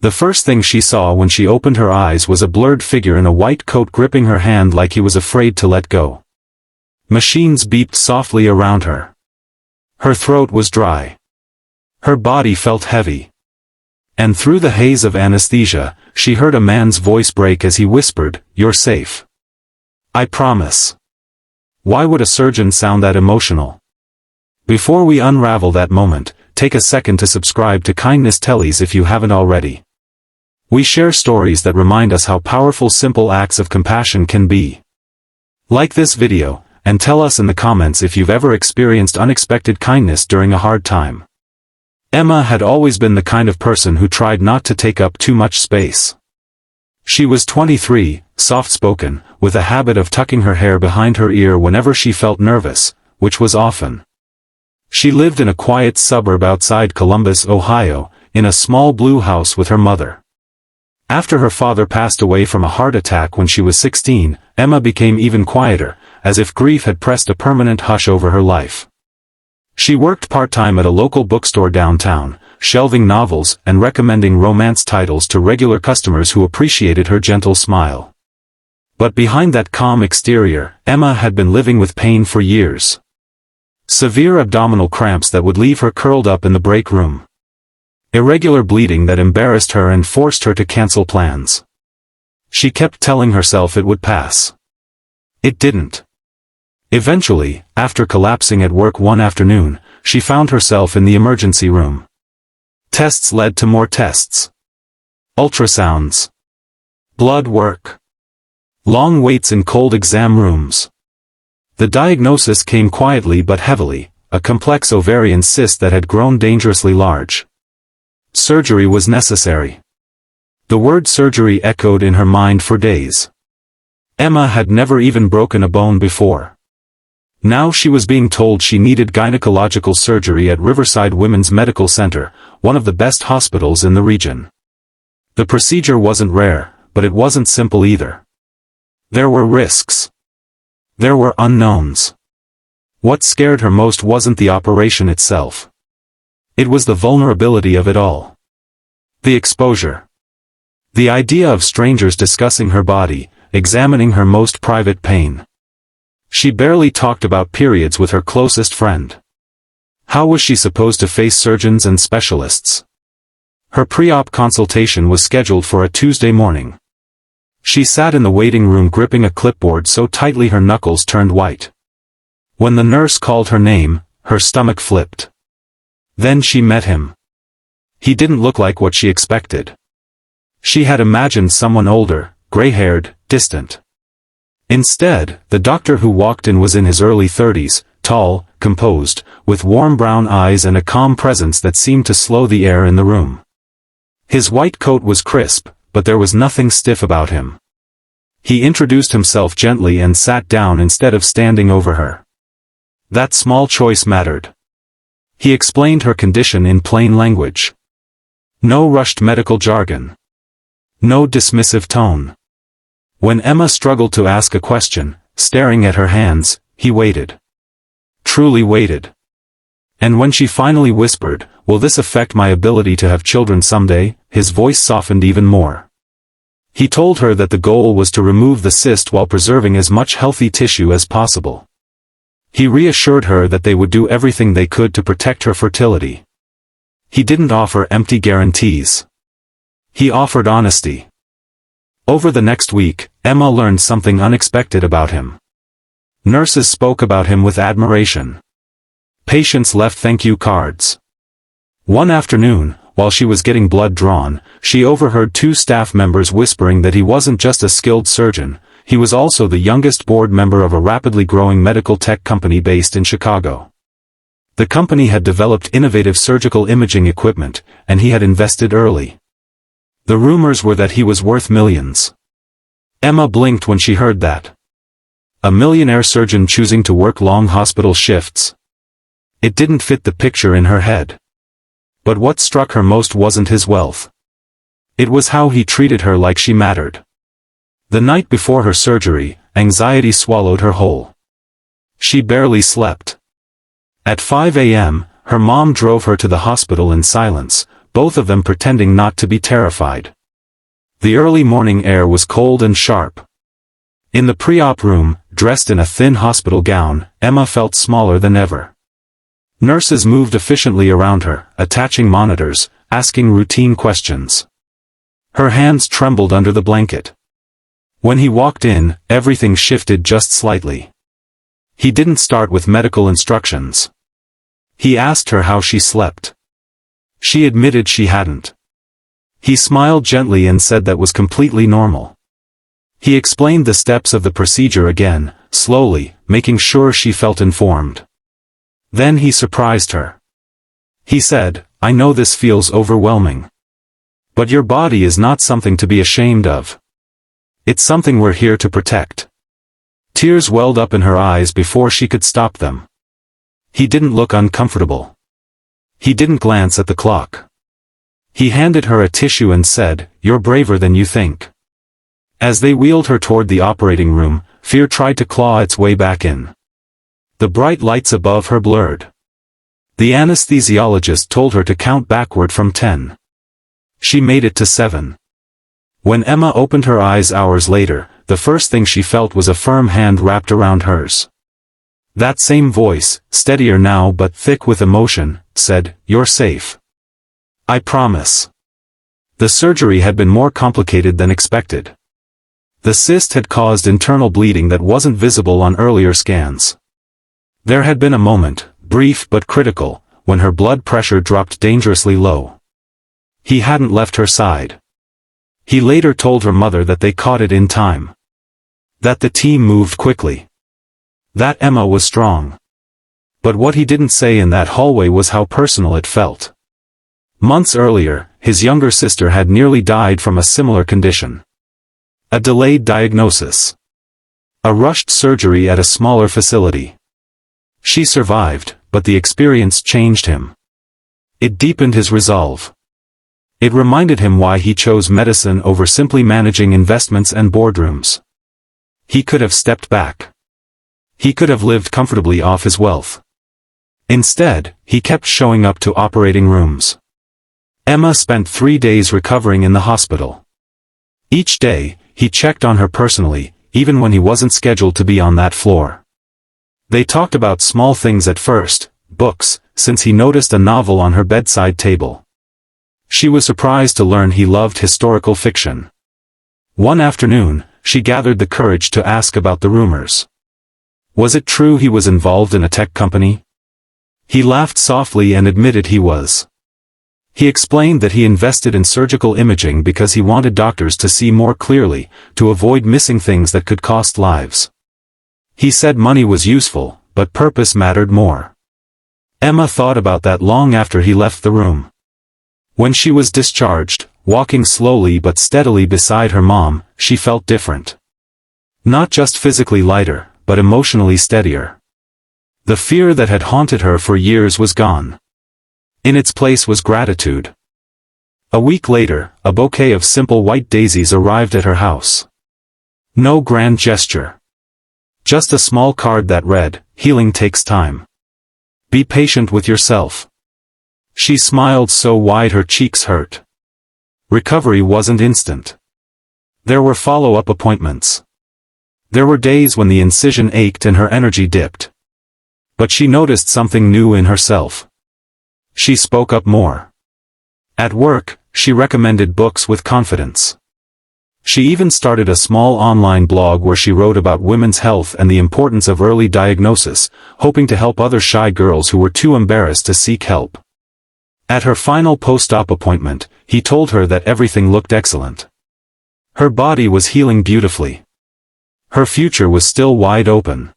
The first thing she saw when she opened her eyes was a blurred figure in a white coat gripping her hand like he was afraid to let go. Machines beeped softly around her. Her throat was dry. Her body felt heavy. And through the haze of anesthesia, she heard a man's voice break as he whispered, "You're safe. I promise." Why would a surgeon sound that emotional? Before we unravel that moment, take a second to subscribe to Kindness Teles if you haven't already. We share stories that remind us how powerful simple acts of compassion can be. Like this video, and tell us in the comments if you've ever experienced unexpected kindness during a hard time. Emma had always been the kind of person who tried not to take up too much space. She was 23, soft-spoken, with a habit of tucking her hair behind her ear whenever she felt nervous, which was often. She lived in a quiet suburb outside Columbus, Ohio, in a small blue house with her mother. After her father passed away from a heart attack when she was 16, Emma became even quieter, as if grief had pressed a permanent hush over her life. She worked part-time at a local bookstore downtown, shelving novels and recommending romance titles to regular customers who appreciated her gentle smile. But behind that calm exterior, Emma had been living with pain for years. Severe abdominal cramps that would leave her curled up in the break room. Irregular bleeding that embarrassed her and forced her to cancel plans. She kept telling herself it would pass. It didn't. Eventually, after collapsing at work one afternoon, she found herself in the emergency room. Tests led to more tests. Ultrasounds. Blood work. Long waits in cold exam rooms. The diagnosis came quietly but heavily, a complex ovarian cyst that had grown dangerously large. Surgery was necessary. The word surgery echoed in her mind for days. Emma had never even broken a bone before. Now she was being told she needed gynecological surgery at Riverside Women's Medical Center, one of the best hospitals in the region. The procedure wasn't rare, but it wasn't simple either. There were risks. There were unknowns. What scared her most wasn't the operation itself. It was the vulnerability of it all. The exposure. The idea of strangers discussing her body, examining her most private pain. She barely talked about periods with her closest friend. How was she supposed to face surgeons and specialists? Her pre-op consultation was scheduled for a Tuesday morning. She sat in the waiting room gripping a clipboard so tightly her knuckles turned white. When the nurse called her name, her stomach flipped. Then she met him. He didn't look like what she expected. She had imagined someone older, gray-haired, distant. Instead, the doctor who walked in was in his early 30s, tall, composed, with warm brown eyes and a calm presence that seemed to slow the air in the room. His white coat was crisp, but there was nothing stiff about him. He introduced himself gently and sat down instead of standing over her. That small choice mattered. He explained her condition in plain language. No rushed medical jargon. No dismissive tone. When Emma struggled to ask a question, staring at her hands, he waited. Truly waited. And when she finally whispered, "Will this affect my ability to have children someday?" his voice softened even more. He told her that the goal was to remove the cyst while preserving as much healthy tissue as possible. He reassured her that they would do everything they could to protect her fertility. He didn't offer empty guarantees. He offered honesty. Over the next week, Emma learned something unexpected about him. Nurses spoke about him with admiration. Patients left thank-you cards. One afternoon, while she was getting blood drawn, she overheard two staff members whispering that he wasn't just a skilled surgeon, he was also the youngest board member of a rapidly growing medical tech company based in Chicago. The company had developed innovative surgical imaging equipment, and he had invested early. The rumors were that he was worth millions. Emma blinked when she heard that. A millionaire surgeon choosing to work long hospital shifts. It didn't fit the picture in her head. But what struck her most wasn't his wealth. It was how he treated her like she mattered. The night before her surgery, anxiety swallowed her whole. She barely slept. At 5 a.m., her mom drove her to the hospital in silence, both of them pretending not to be terrified. The early morning air was cold and sharp. In the pre-op room, dressed in a thin hospital gown, Emma felt smaller than ever. Nurses moved efficiently around her, attaching monitors, asking routine questions. Her hands trembled under the blanket. When he walked in, everything shifted just slightly. He didn't start with medical instructions. He asked her how she slept. She admitted she hadn't. He smiled gently and said that was completely normal. He explained the steps of the procedure again, slowly, making sure she felt informed. Then he surprised her. He said, "I know this feels overwhelming. But your body is not something to be ashamed of. It's something we're here to protect." Tears welled up in her eyes before she could stop them. He didn't look uncomfortable. He didn't glance at the clock. He handed her a tissue and said, "You're braver than you think." As they wheeled her toward the operating room, fear tried to claw its way back in. The bright lights above her blurred. The anesthesiologist told her to count backward from 10. She made it to 7. When Emma opened her eyes hours later, the first thing she felt was a firm hand wrapped around hers. That same voice, steadier now but thick with emotion, said, "You're safe. I promise." The surgery had been more complicated than expected. The cyst had caused internal bleeding that wasn't visible on earlier scans. There had been a moment, brief but critical, when her blood pressure dropped dangerously low. He hadn't left her side. He later told her mother that they caught it in time. That the team moved quickly. That Emma was strong. But what he didn't say in that hallway was how personal it felt. Months earlier, his younger sister had nearly died from a similar condition. A delayed diagnosis. A rushed surgery at a smaller facility. She survived, but the experience changed him. It deepened his resolve. It reminded him why he chose medicine over simply managing investments and boardrooms. He could have stepped back. He could have lived comfortably off his wealth. Instead, he kept showing up to operating rooms. Emma spent 3 days recovering in the hospital. Each day, he checked on her personally, even when he wasn't scheduled to be on that floor. They talked about small things at first, books, since he noticed a novel on her bedside table. She was surprised to learn he loved historical fiction. One afternoon, she gathered the courage to ask about the rumors. Was it true he was involved in a tech company? He laughed softly and admitted he was. He explained that he invested in surgical imaging because he wanted doctors to see more clearly, to avoid missing things that could cost lives. He said money was useful, but purpose mattered more. Emma thought about that long after he left the room. When she was discharged, walking slowly but steadily beside her mom, she felt different. Not just physically lighter, but emotionally steadier. The fear that had haunted her for years was gone. In its place was gratitude. A week later, a bouquet of simple white daisies arrived at her house. No grand gesture. Just a small card that read, "Healing takes time. Be patient with yourself." She smiled so wide her cheeks hurt. Recovery wasn't instant. There were follow-up appointments. There were days when the incision ached and her energy dipped. But she noticed something new in herself. She spoke up more. At work, she recommended books with confidence. She even started a small online blog where she wrote about women's health and the importance of early diagnosis, hoping to help other shy girls who were too embarrassed to seek help. At her final post-op appointment, he told her that everything looked excellent. Her body was healing beautifully. Her future was still wide open.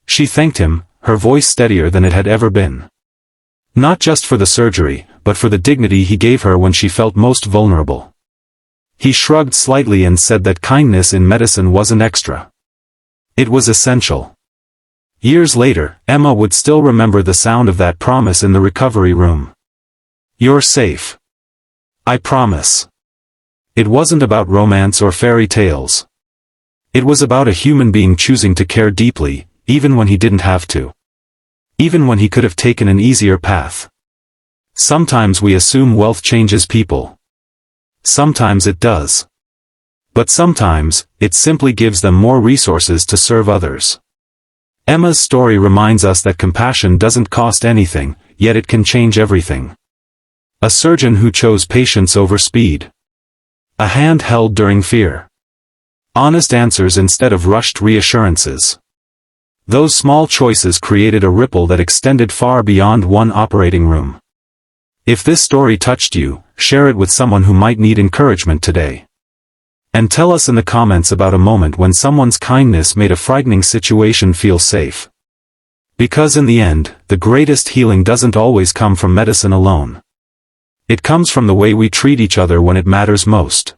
She thanked him, her voice steadier than it had ever been. Not just for the surgery, but for the dignity he gave her when she felt most vulnerable. He shrugged slightly and said that kindness in medicine wasn't extra. It was essential. Years later, Emma would still remember the sound of that promise in the recovery room. "You're safe. I promise." It wasn't about romance or fairy tales. It was about a human being choosing to care deeply, even when he didn't have to. Even when he could have taken an easier path. Sometimes we assume wealth changes people. Sometimes it does. But sometimes, it simply gives them more resources to serve others. Emma's story reminds us that compassion doesn't cost anything, yet it can change everything. A surgeon who chose patience over speed. A hand held during fear. Honest answers instead of rushed reassurances. Those small choices created a ripple that extended far beyond one operating room. If this story touched you, share it with someone who might need encouragement today. And tell us in the comments about a moment when someone's kindness made a frightening situation feel safe. Because in the end, the greatest healing doesn't always come from medicine alone. It comes from the way we treat each other when it matters most.